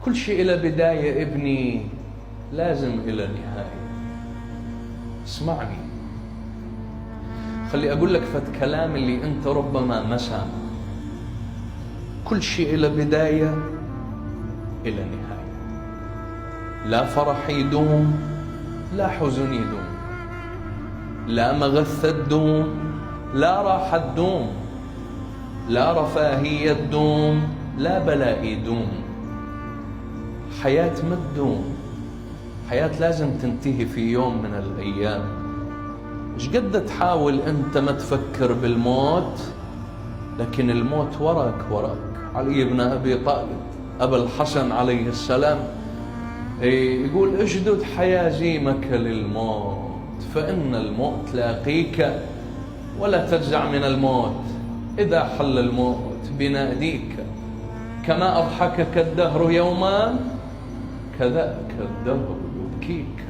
كل شيء إلى بداية ابني، لازم إلى نهاية. اسمعني، خلي أقول لك فت كلام اللي أنت ربما ما سامع. كل شيء إلى بداية إلى نهاية. لا فرح يدوم، لا حزن يدوم، لا مغثة تدوم، لا راحة تدوم، لا رفاهية تدوم، لا بلاء يدوم. حياة ما تدوم، حياة لازم تنتهي في يوم من الأيام. إيش قد تحاول أنت ما تفكر بالموت، لكن الموت وراك. علي بن أبي طالب أبا الحسن عليه السلام يقول: اجدد حيازيمك للموت، فإن الموت لاقيك، ولا تفزع من الموت، إذا حل الموت بناديك. كما أضحكك الدهر يوما، كذاك الدهر يبكيك.